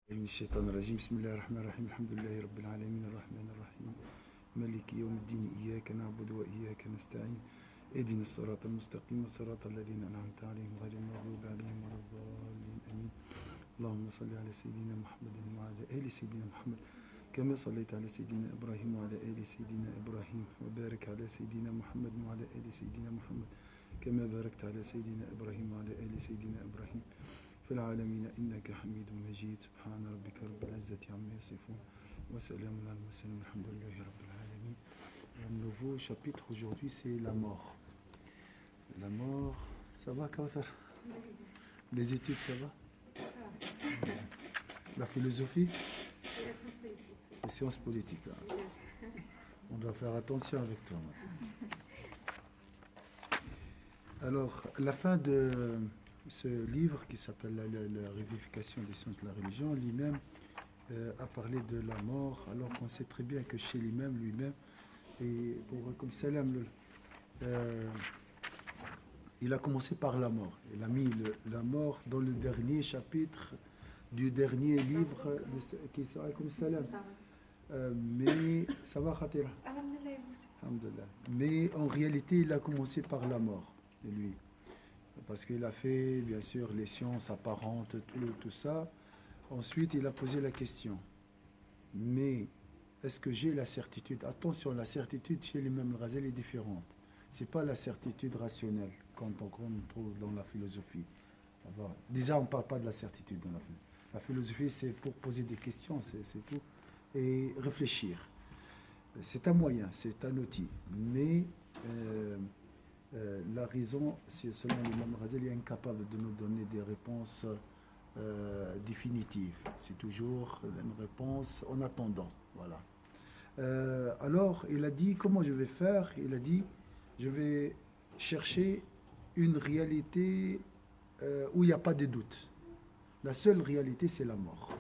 من الشيطان الرجيم بسم الله الرحمن الرحيم الحمد لله رب العالمين الرحمن الرحيم مالك يوم الدين إياك نعبد وإياك نستعين اهدنا الصراط المستقيم صراط الذين أنعمت عليهم غير المغضوب عليهم ولا الضالين آمين اللهم صل على سيدنا محمد وعلى آل سيدنا محمد كما صليت على سيدنا إبراهيم وعلى آل سيدنا إبراهيم وبارك على سيدنا محمد وعلى آل سيدنا محمد كما باركت على سيدنا إبراهيم وعلى آل سيدنا إبراهيم في العالمين إنك حميد مجيد سبحان ربك رب العزة عما يصفون وسلام على المرسلين الحمد لله رب العالمين. Un nouveau chapitre aujourd'hui, c'est la mort. La mort, ça va Kawthar? Les études, ça va? La philosophie? Les sciences politiques. Là. On doit faire attention avec toi. Alors, la fin de ce livre qui s'appelle la révivification des sciences de la religion, lui-même a parlé de la mort, alors qu'on sait très bien que chez lui-même, et pour comme Salam, il a commencé par la mort. Il a mis la mort dans le dernier chapitre du dernier livre qui sera comme Salam. Mais ça va, Khatira? Alhamdulillah. Mais en réalité, il a commencé par la mort, lui. Parce qu'il a fait, bien sûr, les sciences apparentes, tout ça. Ensuite, il a posé la question. Mais est-ce que j'ai la certitude? Attention, la certitude chez l'imam al-Ghazali est différente. Ce n'est pas la certitude rationnelle, quand on trouve dans la philosophie. Déjà, on ne parle pas de la certitude dans la philosophie. La philosophie, c'est pour poser des questions, c'est tout. Et réfléchir. C'est un moyen, c'est un outil. Mais... la raison, c'est selon l'imam Ghazali, est incapable de nous donner des réponses définitives. C'est toujours une réponse en attendant. Voilà. Alors, il a dit, comment je vais faire? Il a dit, je vais chercher une réalité où il n'y a pas de doute. La seule réalité, c'est la mort.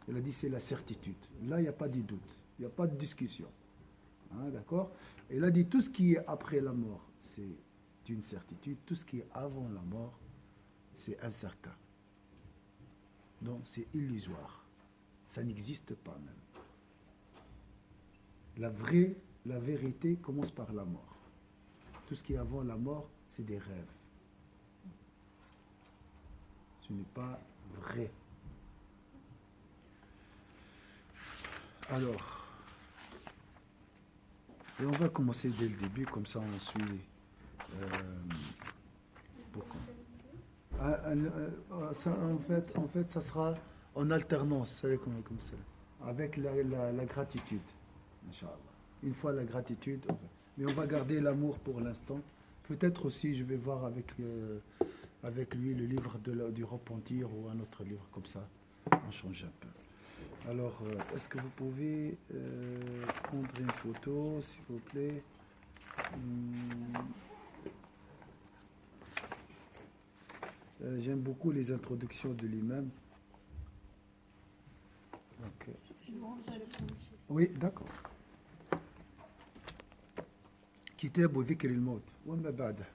Il a dit, c'est la certitude. Là, il n'y a pas de doute. Il n'y a pas de discussion. Hein, d'accord? Il a dit, tout ce qui est après la mort, c'est une certitude. Tout ce qui est avant la mort, c'est incertain. Donc, c'est illusoire. Ça n'existe pas même. La vérité commence par la mort. Tout ce qui est avant la mort, c'est des rêves. Ce n'est pas vrai. Alors, et on va commencer dès le début, comme ça on suit. En fait, ça sera en alternance, comme ça, avec la gratitude, Inch'Allah. Une fois la gratitude, mais on va garder l'amour pour l'instant. Peut-être aussi, je vais voir avec lui le livre du repentir ou un autre livre comme ça. On change un peu. Alors, est-ce que vous pouvez prendre une photo, s'il vous plaît? J'aime beaucoup les introductions de l'imam. Okay. Oui, d'accord. كتاب ذكر الموت وما بعده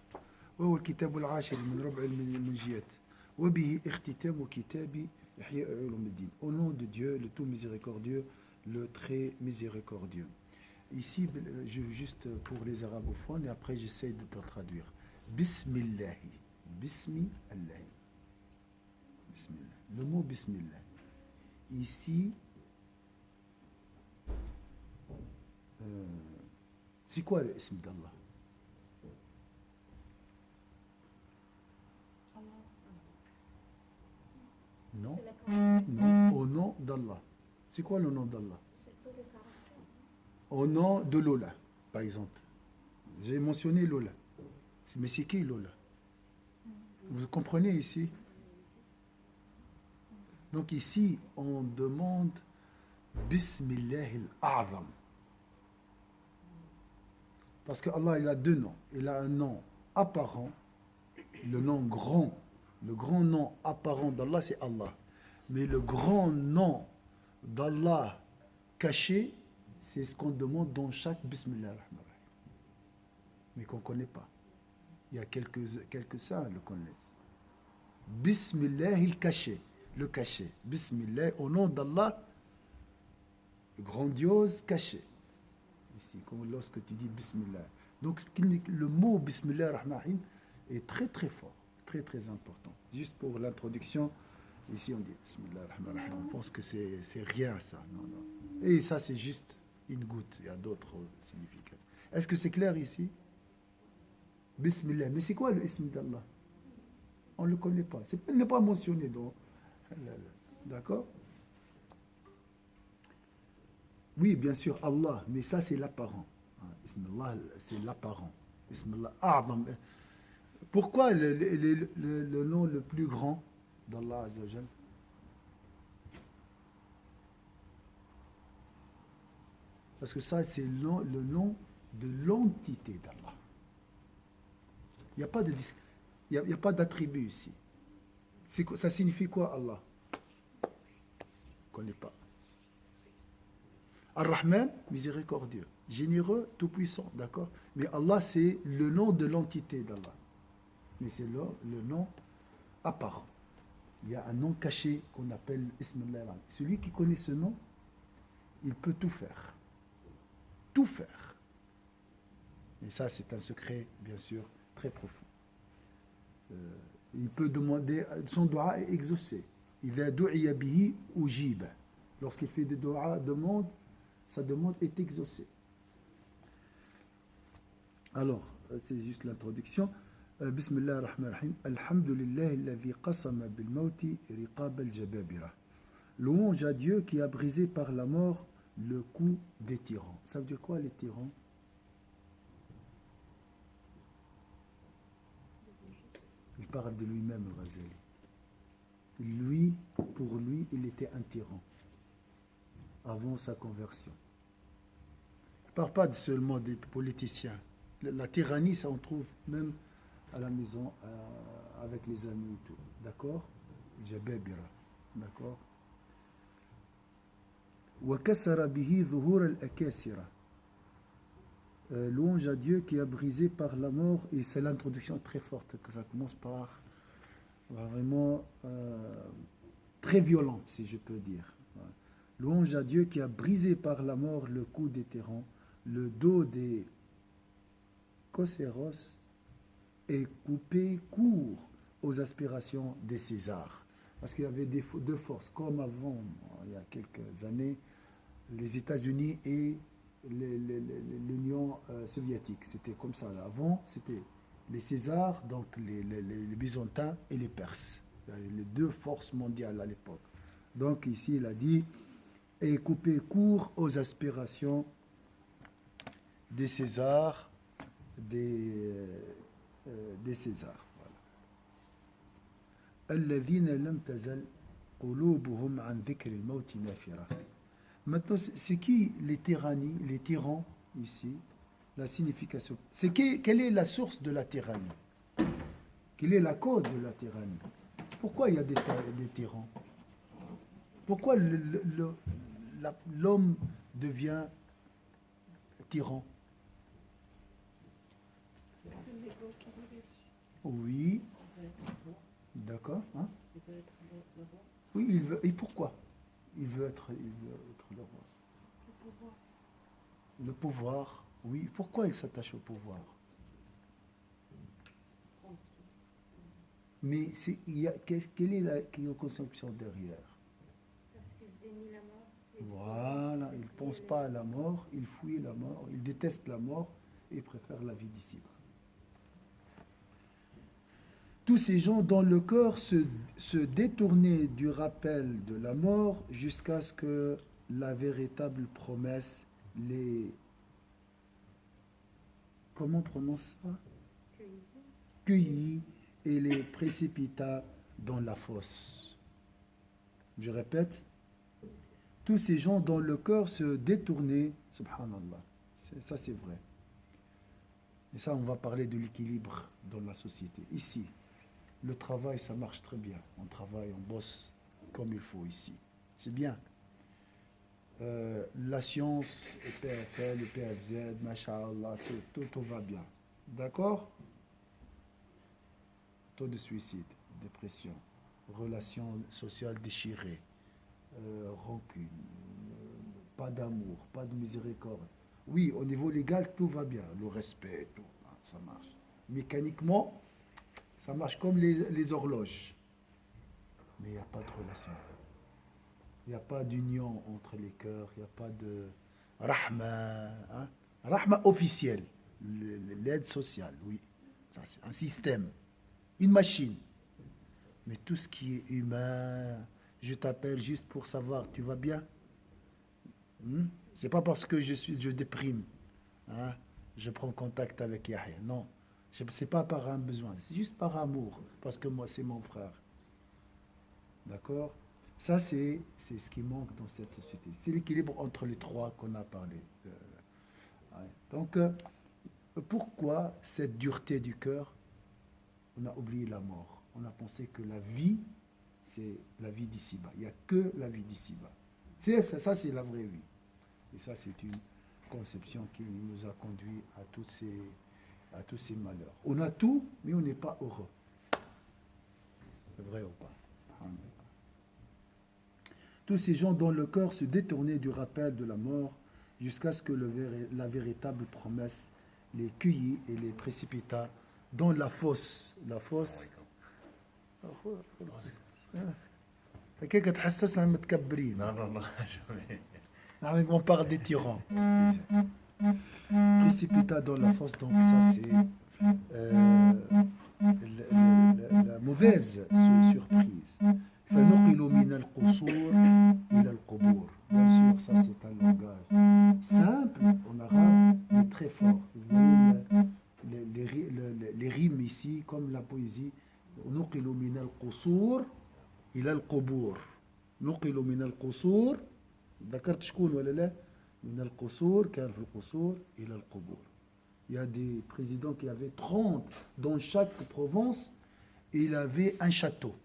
وهو الكتاب العاشر من ربع المنجيات وبه اختتام كتاب إحياء علوم الدين. Au nom de Dieu, le tout miséricordieux, le très miséricordieux. Ici, juste pour les arabophones, et après j'essaie de traduire. Bismillahi. Bismillah. Bismillah. Le mot Bismillah. Ici, c'est quoi l'ism d'Allah? Non. Non, au nom d'Allah. C'est quoi le nom d'Allah? Au nom de Lola, par exemple. J'ai mentionné Lola. Mais c'est qui Lola? Vous comprenez ici? Donc ici, on demande Bismillah al-A'zam. Parce que Allah, il a deux noms. Il a un nom apparent, le nom grand. Le grand nom apparent d'Allah, c'est Allah. Mais le grand nom d'Allah caché, c'est ce qu'on demande dans chaque Bismillah. Mais qu'on ne connaît pas. Il y a quelques-uns le connaissent. Bismillah il caché. le caché. Bismillah, au nom d'Allah, grandiose, caché. Ici, comme lorsque tu dis Bismillah. Donc, le mot Bismillah Rahman Rahim est très très fort, très très important. Juste pour l'introduction, ici on dit Bismillah Rahman Rahim. On pense que c'est rien ça. Non, non. Et ça, c'est juste une goutte. Il y a d'autres significations. Est-ce que c'est clair ici? Bismillah. Mais c'est quoi le ism d'Allah? On ne le connaît pas. Il n'est pas mentionné. D'accord? Oui, bien sûr, Allah. Mais ça, c'est l'apparent. Ism Allah, c'est l'apparent. Ism Allah, A'zam. Pourquoi le nom le plus grand d'Allah Azzawajal? Parce que ça, c'est le nom de l'entité d'Allah. Il n'y a pas d'attribut ici. Ça signifie quoi, Allah? On ne connaît pas. Ar-Rahman, miséricordieux. Généreux, tout-puissant, d'accord? Mais Allah, c'est le nom de l'entité d'Allah. Mais c'est le nom apparent. Il y a un nom caché qu'on appelle Ismullah. Celui qui connaît ce nom, il peut tout faire. Tout faire. Et ça, c'est un secret, bien sûr, très profond. Il peut demander, son doua est exaucé. Il va du'iya bihi ujib. Lorsqu'il fait des doua, sa demande est exaucée. Alors, c'est juste l'introduction. Bismillah ar-Rahman ar-Rahim. Alhamdulillah alladhi qasama bil mawti riqab al-jababira. Louange à Dieu qui a brisé par la mort le cou des tyrans. Ça veut dire quoi les tyrans? Il parle de lui-même, le Ghazali. Pour lui, il était un tyran avant sa conversion. Il ne parle pas seulement des politiciens. La tyrannie, ça on trouve même à la maison avec les amis et tout. D'accord? Jababira. D'accord? وَكَسَرَ بِهِ ظُهُورَ الْأَكَاسِرَ. Louange à Dieu qui a brisé par la mort, et c'est l'introduction très forte, que ça commence par vraiment très violente, si je peux dire. Louange à Dieu qui a brisé par la mort le cou des tyrans, le dos des Cosséros et coupé court aux aspirations des Césars. Parce qu'il y avait deux forces, comme avant, il y a quelques années, les États-Unis et l'Union soviétique. C'était comme ça. Avant, c'était les Césars, donc les Byzantins et les Perses. Les deux forces mondiales à l'époque. Donc ici, il a dit et couper court aux aspirations des Césars, des Césars. الذين لم تزل قلوبهم عن ذكر الموت نافرة. Maintenant, c'est qui les tyrannies, les tyrans ici? La signification. Quelle est la source de la tyrannie? Quelle est la cause de la tyrannie? Pourquoi il y a des tyrans? Pourquoi l'homme devient tyran? Oui. D'accord. Hein? Oui, il veut. Et pourquoi? Il veut être le roi. Le pouvoir. Oui. Pourquoi il s'attache au pouvoir? Mais quelle est la conception derrière? Parce qu'il dénie la mort. Voilà. Il ne pense pas à la mort. Il fuit la mort. Il déteste la mort et préfère la vie d'ici. Tous ces gens dont le cœur se détournait du rappel de la mort jusqu'à ce que la véritable promesse les... Comment on prononce ça? Cueillit et les précipita dans la fosse. Je répète, tous ces gens dont le cœur se détournait, subhanallah, ça c'est vrai. Et ça, on va parler de l'équilibre dans la société. Ici, le travail, ça marche très bien. On travaille, on bosse comme il faut ici. C'est bien. La science, le PFL, le PFZ, Masha'Allah, tout va bien. D'accord? Taux de suicide, dépression, relations sociales déchirées, rancune, pas d'amour, pas de miséricorde. Oui, au niveau légal, tout va bien, le respect, tout, hein, ça marche. Mécaniquement, ça marche comme les horloges. Mais il n'y a pas de relation. Il n'y a pas d'union entre les cœurs, il n'y a pas de rahma, hein. Rahma officielle, l'aide sociale, oui. Ça, c'est un système, une machine. Mais tout ce qui est humain, je t'appelle juste pour savoir, tu vas bien? C'est pas parce que je déprime, hein, je prends contact avec Yahya. Non, c'est pas par un besoin, c'est juste par amour, parce que moi, c'est mon frère. D'accord? Ça, c'est ce qui manque dans cette société. C'est l'équilibre entre les trois qu'on a parlé. Ouais. Donc, pourquoi cette dureté du cœur? On a oublié la mort. On a pensé que la vie, c'est la vie d'ici-bas. Il n'y a que la vie d'ici-bas. Ça, c'est la vraie vie. Et ça, c'est une conception qui nous a conduit à tous ces malheurs. On a tout, mais on n'est pas heureux. C'est vrai ou pas? Tous ces gens dont le cœur se détournait du rappel de la mort jusqu'à ce que la véritable promesse les cueillit et les précipita dans la fosse. La fosse. هيك تحسسنا متكبرين. On parle des tyrans. Précipita dans la fosse, donc ça c'est la mauvaise surprise. فنقلوا من القصور إلى القبور. Bien sûr, ça c'est un langage simple en arabe, mais très fort. Vous voyez les rimes ici, comme la poésie. نقل من القصور إلى القبور. نقل من القصور. ذكرت شكون ولا لا؟ من القصور, كان في القصور إلى القبور. Il y a des présidents qui avaient 30 dans chaque province, et il avait un château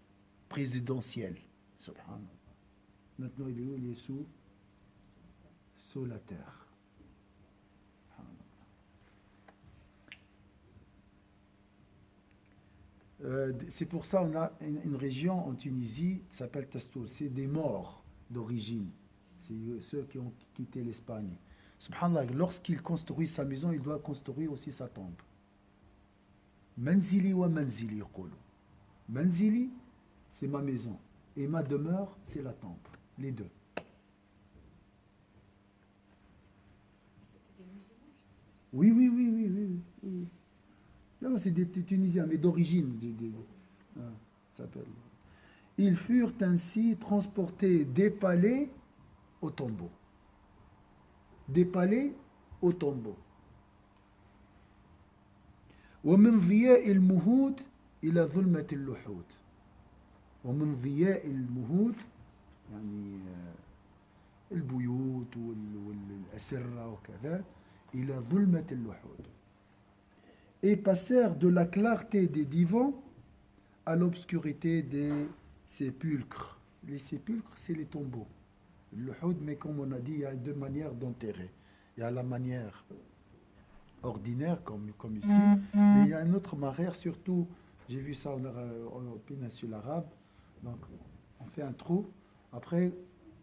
présidentiel. Subhanallah. Maintenant, il est où? Il est sous la terre. C'est pour ça qu'on a une région en Tunisie qui s'appelle Tastour. C'est des morts d'origine. C'est ceux qui ont quitté l'Espagne. Subhanallah, lorsqu'il construit sa maison, il doit construire aussi sa tombe. Manzili wa manzili yaqulu. Manzili, c'est ma maison. Et ma demeure, c'est la tombe. Les deux. Oui, oui, oui, oui, oui, oui. Non, c'est des Tunisiens, mais d'origine. Ça s'appelle. Ils furent ainsi transportés des palais au tombeau. Des palais au tombeau. ومن ضياء المهود إلى ظلمة اللحود. ومن ضياء المهود يعني البيوت والأسرة وكذا إلى ظلمة اللحود. Et passèrent de la clarté des divans à l'obscurité des sépulcres. Les sépulcres, c'est les tombeaux. Le houd, mais comme on a dit, il y a deux manières d'enterrer. Il y a la manière ordinaire, comme ici, mais il y a une autre manière, surtout, j'ai vu ça en péninsule arabe. Donc, on fait un trou, après,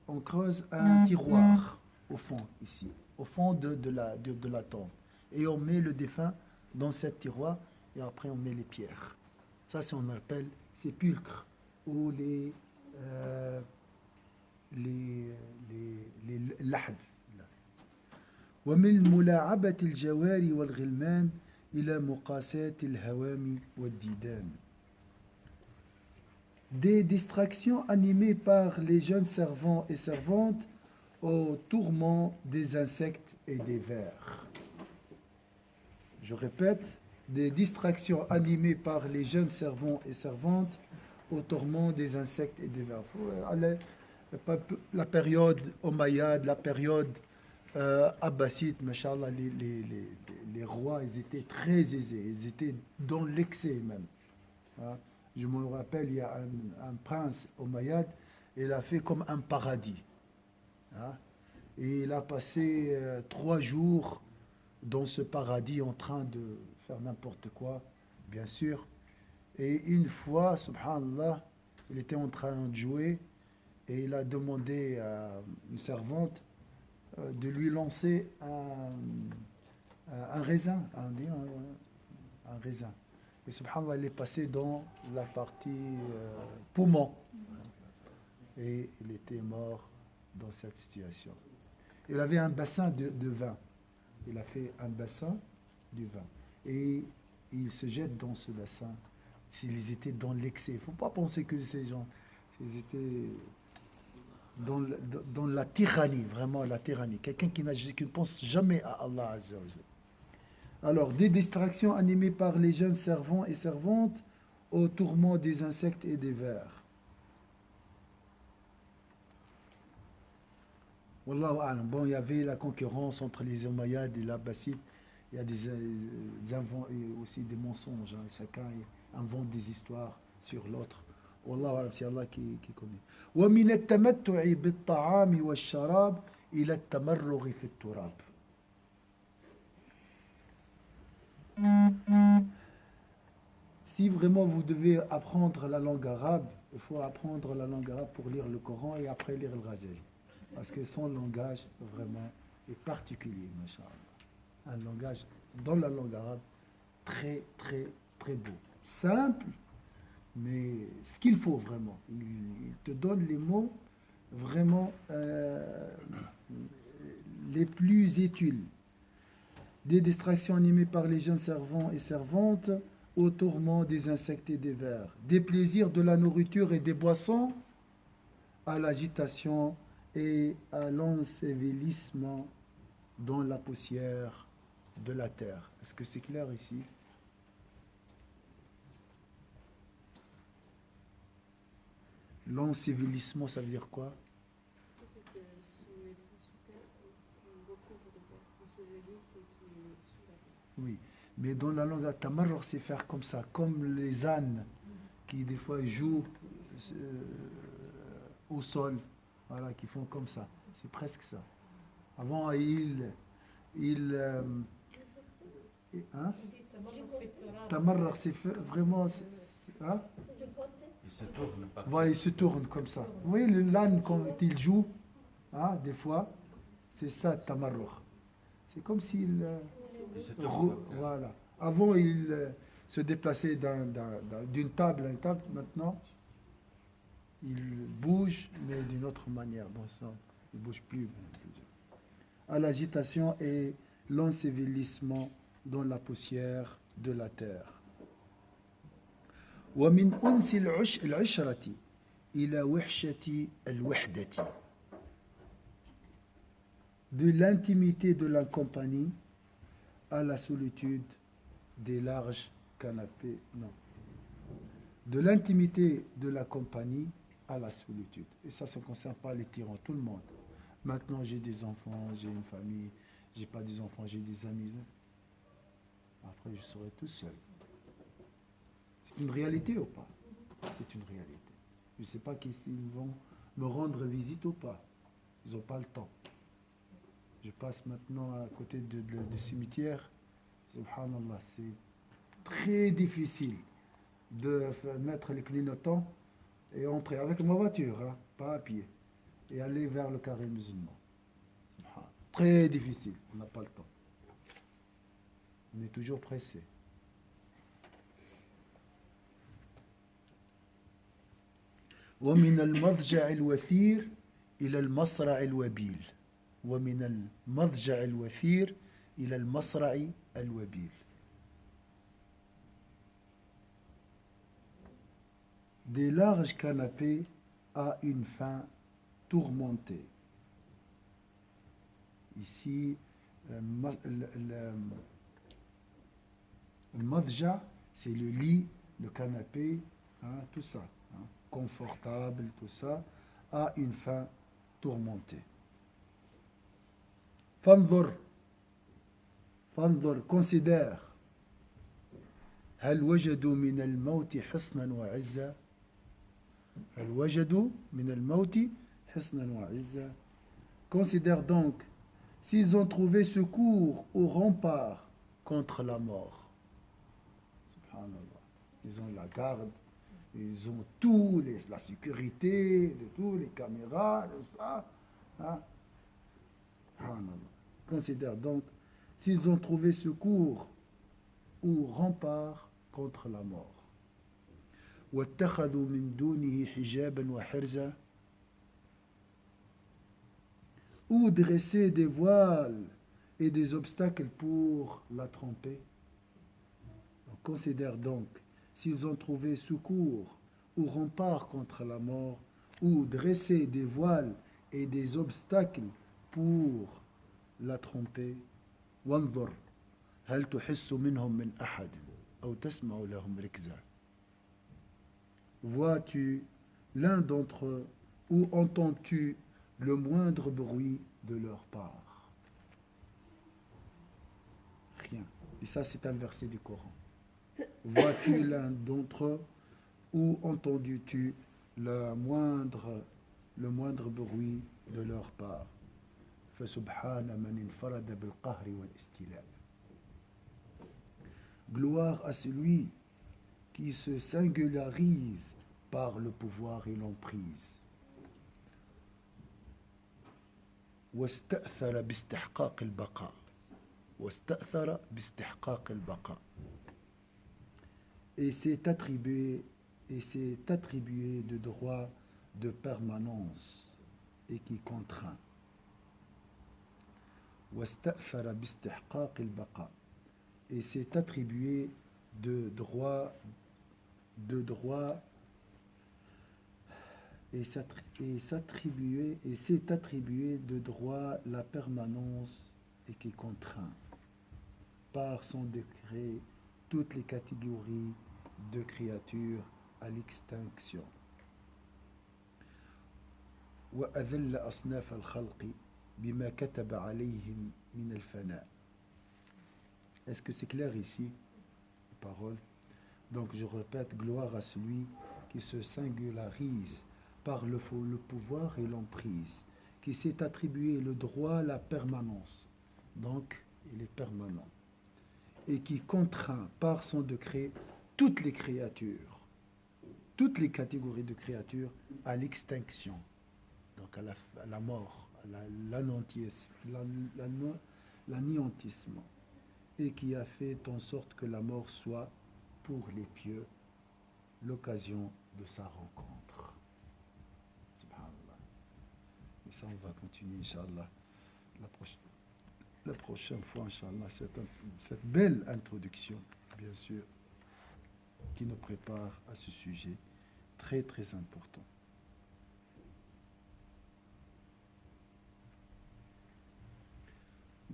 on creuse un tiroir au fond, ici, au fond de la tombe. Et on met le défunt dans ce tiroir, et après, on met les pierres. Ça, c'est on appelle sépulcre, ou les lahd. ومن ملاعبة الجواري والغلمان إلى مقاساة الهوام والديدان. Des distractions animées par les jeunes servants et servantes au tourment des insectes et des vers. Je répète, des distractions animées par les jeunes servants et servantes au tourment des insectes et des vers. La période Omeyyade, la période abbasside, machallah, les rois, ils étaient très aisés, ils étaient dans l'excès même. Hein? Je me rappelle, il y a un prince Omeyyade, il a fait comme un paradis. Hein? Et il a passé 3 jours dans ce paradis en train de faire n'importe quoi, bien sûr. Et une fois, subhanallah, Il était en train de jouer et il a demandé à une servante de lui lancer un raisin, un raisin. Et subhanallah, il est passé dans la partie poumon. Et il était mort dans cette situation. Il avait un bassin de vin. Il a fait un bassin de vin. Et il se jette dans ce bassin s'ils étaient dans l'excès. Il ne faut pas penser que ces gens, ils étaient dans la tyrannie, vraiment la tyrannie. Quelqu'un qui ne pense jamais à Allah Azza wa Jalla. Alors, des distractions animées par les jeunes servants et servantes au tourment des insectes et des vers. Wallahu a'lam. Bon, il y avait la concurrence entre les Umayyads et les Abbasides. Il y a et aussi des mensonges. Hein. Chacun invente des histoires sur l'autre. Wallahu a'lam, c'est Allah qui connaît. ومن التمتع بالطعام والشراب إلى التمرغ في التراب. Si vraiment vous devez apprendre la langue arabe, il faut apprendre la langue arabe pour lire le Coran et après lire le Ghazali. Parce que son langage, vraiment, est particulier, masha'Allah. Un langage, dans la langue arabe, très, très, très beau. Simple, mais ce qu'il faut vraiment. Il te donne les mots vraiment les plus utiles. Des distractions animées par les jeunes servants et servantes, au tourment des insectes et des vers. Des plaisirs de la nourriture et des boissons, à l'agitation et à l'ensevelissement dans la poussière de la terre. Est-ce que c'est clair ici? L'ensevelissement, ça veut dire quoi? Oui, mais dans la langue tamarrur, c'est faire comme ça, comme les ânes qui des fois jouent au sol, voilà, qui font comme ça. C'est presque ça. Avant, hein? Tamarrur, c'est vraiment, hein? Il se tourne pas. Voilà, il se tourne comme ça. Oui, l'âne, quand il joue, hein, des fois, c'est ça, tamarrur. C'est comme s'il... voilà. Avant, il se déplaçait d'une table à une table. Maintenant, il bouge, mais d'une autre manière. Bon sang, il ne bouge plus. À l'agitation et l'ensevelissement dans la poussière de la terre. ومن أنس العشرة إلى وحشة الوحدة. De l'intimité de la compagnie à la solitude des larges canapés. Non. De l'intimité de la compagnie à la solitude. Et ça ne concerne pas les tyrans, tout le monde. Maintenant, j'ai des enfants, j'ai une famille, j'ai pas des enfants, j'ai des amis. Après, je serai tout seul. C'est une réalité ou pas? C'est une réalité. Je ne sais pas s'ils vont me rendre visite ou pas. Ils n'ont pas le temps. Je passe maintenant à côté du cimetière. Subhanallah, c'est très difficile de mettre les clignotants et entrer avec ma voiture, hein, pas à pied, et aller vers le carré musulman. Très difficile, on n'a pas le temps. On est toujours pressé. ومن المضجع الوثير إلى المصرع الوبيل. ومن المضجع الوثير إلى المصرع الوبيل. Des larges canapés à une fin tourmentée. Ici, le madja, c'est le lit, le canapé, hein, tout ça, hein, confortable, tout ça, à une fin tourmentée. فانظر considère هل وجدوا من الموت حصنا وعزا هل وجدوا من الموت حصنا وعزا. Considère donc s'ils ont trouvé secours au rempart contre la mort. Subhanallah. Ils ont la garde, Ils ont la sécurité, tous les caméras, tout ça. Hein? Considère donc s'ils ont trouvé secours ou rempart contre la mort. واتخذوا من دونه حجابا وحرزا, ou dresser des voiles et des obstacles pour la tromper. On considère donc s'ils ont trouvé secours ou rempart contre la mort, ou dresser des voiles et des obstacles pour la tromper. وانظر هل تحس منهم من أحد أو تسمع لهم ركزا. Vois-tu l'un d'entre eux ou entends-tu le moindre bruit de leur part? Rien. Et ça, c'est un verset du Coran. Vois-tu l'un d'entre eux ou entends-tu le moindre bruit de leur part? فسبحان من انفرد بالقهر والاستيلاء. Gloire à celui qui se singularise par le pouvoir et l'emprise. واستأثر باستحقاق البقاء. واستأثر باستحقاق البقاء. Et s'est attribué de droit de permanence et qui contraint. واستأثر باستحقاق البقاء. Et s'est attribué de droit et s'est attribué de droit la permanence et qui contraint par son décret toutes les catégories de créatures à l'extinction. وأذل أصناف الخلق بما كتب عليهم من الفناء. Est-ce que c'est clair ici, les paroles? Donc je répète, gloire à celui qui se singularise par le pouvoir et l'emprise, qui s'est attribué le droit à la permanence, donc il est permanent, et qui contraint par son décret toutes les créatures, toutes les catégories de créatures à l'extinction, donc à la mort, à l'anéantissement, et qui a fait en sorte que la mort soit pour les pieux l'occasion de sa rencontre. Subhanallah. Et ça, on va continuer, Inch'Allah, la prochaine fois, Inch'Allah, cette belle introduction, bien sûr, qui nous prépare à ce sujet très, très important.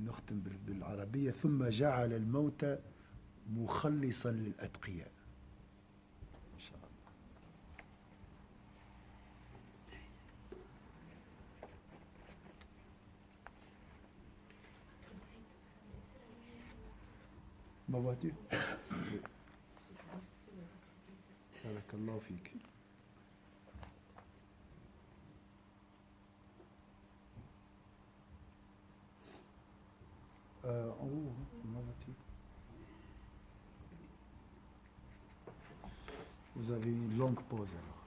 نختم بالعربية. ثم جعل الموت مخلصا للأتقياء. إن شاء الله. ما vois-tu? بارك الله فيك. En haut, comment vas-tu? Vous avez une longue pause alors.